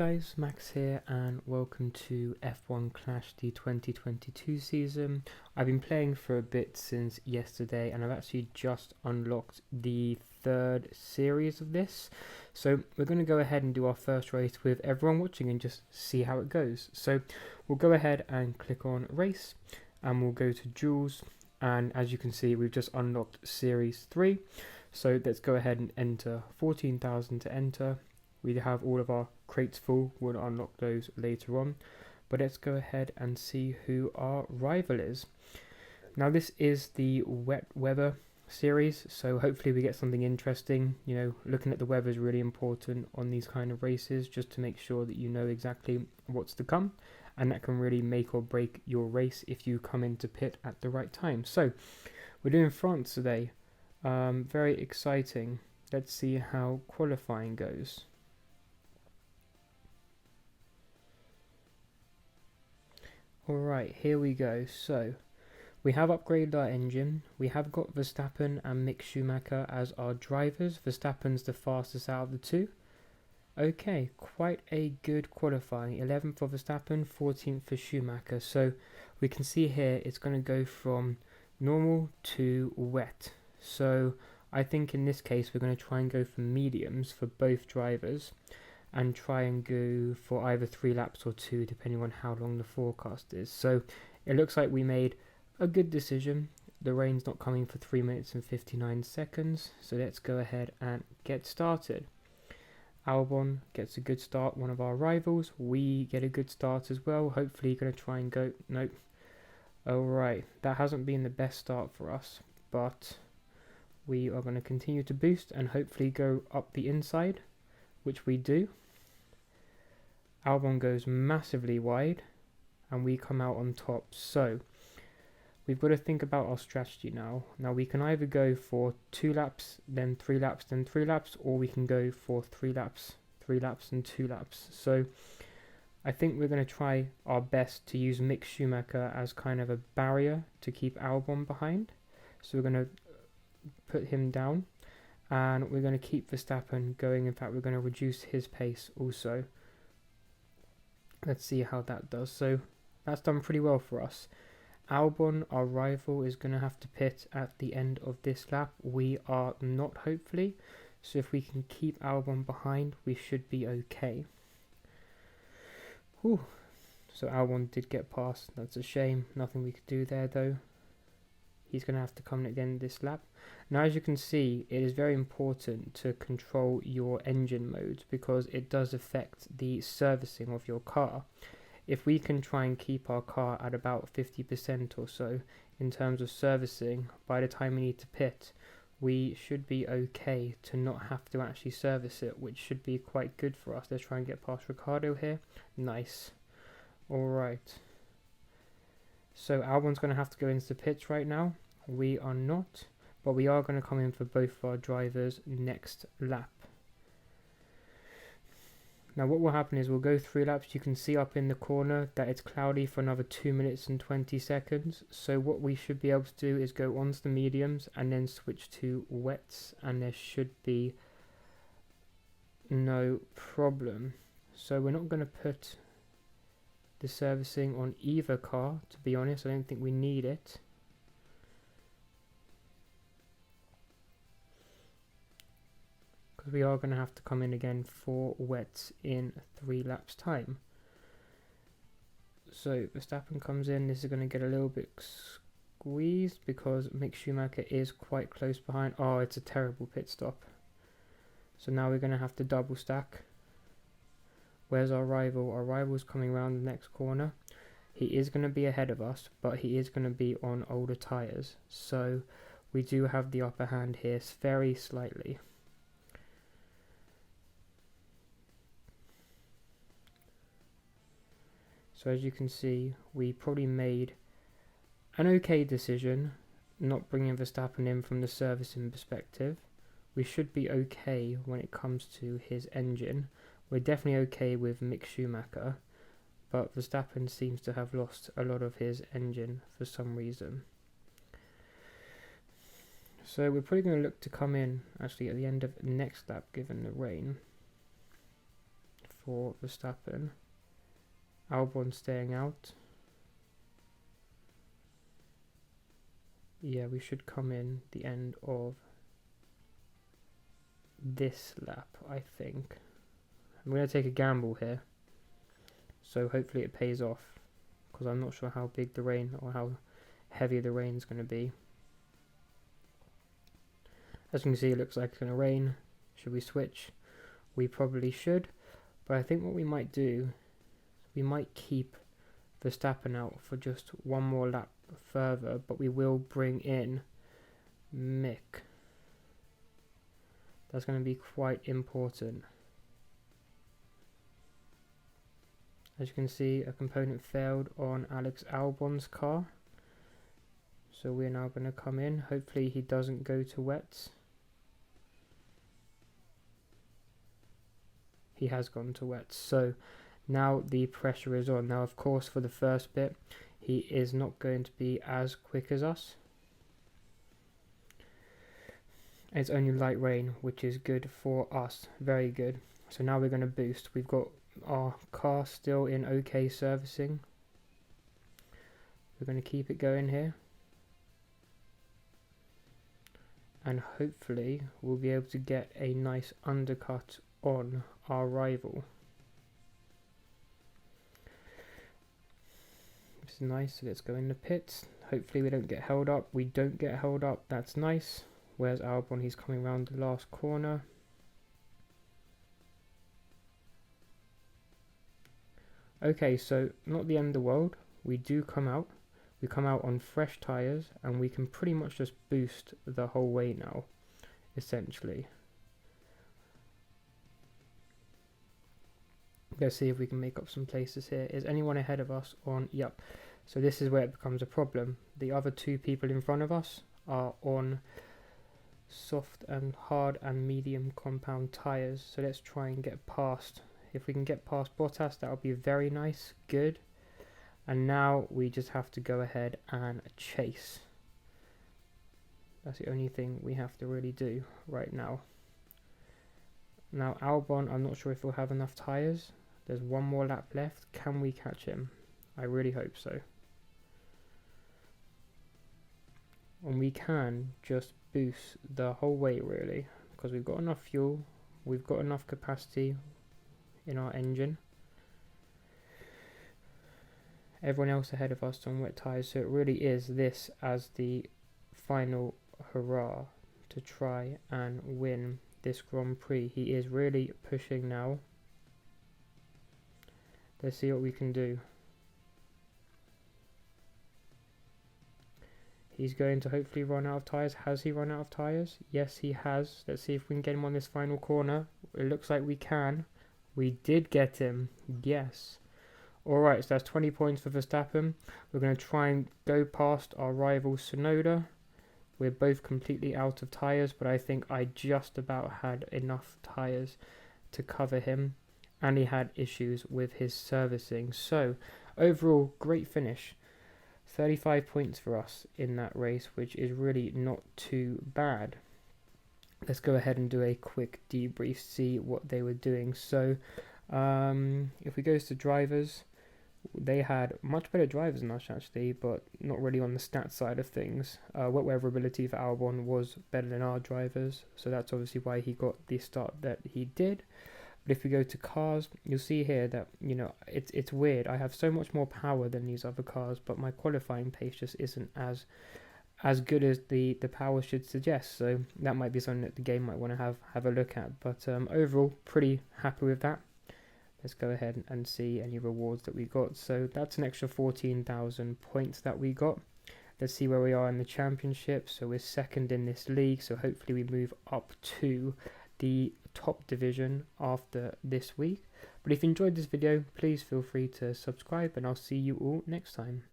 guys, Max here and welcome to F1 Clash, the 2022 season. I've been playing for a bit since yesterday and I've actually just unlocked the third series of this. So we're going to go ahead and do our first race with everyone watching and just see how it goes. So we'll go ahead and click on race and we'll go to duels, and as you can see we've just unlocked series 3. So let's go ahead and enter 14,000 to enter. We have all of our crates full, we'll unlock those later on. But let's go ahead and see who our rival is. Now this is the wet weather series, so hopefully we get something interesting. You know, looking at the weather is really important on these kind of races, just to make sure that you know exactly what's to come. And that can really make or break your race if you come into pit at the right time. So, we're doing France today. Very exciting. Let's see how qualifying goes. Alright, here we go. So, we have upgraded our engine. We have got Verstappen and Mick Schumacher as our drivers. Verstappen's the fastest out of the two. Okay, quite a good qualifying. 11th for Verstappen, 14th for Schumacher. So, we can see here it's going to go from normal to wet. So, I think in this case we're going to try and go for mediums for both drivers, and try and go for either 3 laps or 2 depending on how long the forecast is. So it looks like we made a good decision. The rain's not coming for 3 minutes and 59 seconds, so let's go ahead and get started. Albon gets a good start, one of our rivals. We get a good start as well. Hopefully going to try and go, nope. Alright, that hasn't been the best start for us, but we are going to continue to boost and hopefully go up the inside, which we do. Albon goes massively wide and we come out on top. So we've got to think about our strategy now. Now we can either go for 2 laps, then 3 laps, then 3 laps, or we can go for 3 laps, 3 laps and 2 laps. So I think we're going to try our best to use Mick Schumacher as kind of a barrier to keep Albon behind. So we're going to put him down and we're going to keep Verstappen going. In fact, we're going to reduce his pace also. Let's see how that does. So that's done pretty well for us. Albon, our rival, is going to have to pit at the end of this lap. We are not, hopefully. So if we can keep Albon behind, we should be okay. Whew. So Albon did get past. That's a shame. Nothing we could do there though. He's going to have to come at the end of this lap. Now, as you can see, it is very important to control your engine modes because it does affect the servicing of your car. If we can try and keep our car at about 50% or so in terms of servicing, by the time we need to pit, we should be okay to not have to actually service it, which should be quite good for us. Let's try and get past Ricciardo here. Nice. Alright. So Albon's going to have to go into the pits right now. We are not, but we are going to come in for both of our drivers next lap. Now what will happen is we'll go 3 laps. You can see up in the corner that it's cloudy for another 2 minutes and 20 seconds. So what we should be able to do is go onto the mediums and then switch to wets, and there should be no problem. So we're not going to put the servicing on either car, to be honest. I don't think we need it. Because we are going to have to come in again for wets in 3 laps time. So Verstappen comes in. This is going to get a little bit squeezed because Mick Schumacher is quite close behind. Oh, it's a terrible pit stop. So now we're going to have to double stack. Where's our rival? Our rival's coming around the next corner. He is going to be ahead of us, but he is going to be on older tyres. So we do have the upper hand here, very slightly. So as you can see, we probably made an okay decision not bringing Verstappen in from the servicing perspective. We should be okay when it comes to his engine. We're definitely okay with Mick Schumacher, but Verstappen seems to have lost a lot of his engine for some reason. So we're probably going to look to come in actually at the end of next lap given the rain. for Verstappen. Albon staying out. Yeah, we should come in the end of this lap, I think. I'm going to take a gamble here, so hopefully it pays off, because I'm not sure how big the rain or how heavy the rain is going to be. As you can see, it looks like it's going to rain. Should we switch? We probably should, but I think what we might do, we might keep Verstappen out for just one more lap further, but we will bring in Mick. That's going to be quite important. As you can see, a component failed on Alex Albon's car, so we're now going to come in. Hopefully he doesn't go to wets. He has gone to wets, so now the pressure is on. Now, of course, for the first bit, he is not going to be as quick as us. It's only light rain, which is good for us. Very good. So now we're going to boost. We've got our car still in okay servicing. We're going to keep it going here. And hopefully we'll be able to get a nice undercut on our rival. This is nice. So let's go in the pits. Hopefully we don't get held up. We don't get held up. That's nice. Where's Albon? He's coming around the last corner. Okay, so not the end of the world. We do come out. We come out on fresh tyres, and we can pretty much just boost the whole way now, essentially. Let's see if we can make up some places here. Is anyone ahead of us on? Yep. So this is where it becomes a problem. The other two people in front of us are on soft and hard and medium compound tyres. So let's try and get past. If we can get past Bottas, that would be very nice. Good. And now we just have to go ahead and chase. That's the only thing we have to really do right now. Now Albon, I'm not sure if he'll have enough tyres. There's one more lap left. Can we catch him? I really hope so. And we can just boost the whole way really, because we've got enough fuel, we've got enough capacity in our engine. Everyone else ahead of us on wet tyres, so it really is this as the final hurrah to try and win this Grand Prix. He is really pushing now. Let's see what we can do. He's going to hopefully run out of tyres. Has he run out of tyres? Yes, he has. Let's see if we can get him on this final corner. It looks like we can. We did get him. Yes. Alright, so that's 20 points for Verstappen. We're going to try and go past our rival Tsunoda. We're both completely out of tyres, but I think I just about had enough tyres to cover him. And he had issues with his servicing. So, overall, great finish. 35 points for us in that race, which is really not too bad. Let's go ahead and do a quick debrief, see what they were doing. So, if we go to drivers, they had much better drivers than us actually, but not really on the stat side of things. Wet weather ability for Albon was better than our drivers, so that's obviously why he got the start that he did. But if we go to cars, you'll see here that, you know, it's weird. I have so much more power than these other cars, but my qualifying pace just isn't as good as the power should suggest. So that might be something that the game might want to have a look at. But overall, pretty happy with that. Let's go ahead and see any rewards that we got. So that's an extra 14,000 points that we got. Let's see where we are in the championship. So we're second in this league. So hopefully we move up to the top division after this week. But if you enjoyed this video, please feel free to subscribe, and I'll see you all next time.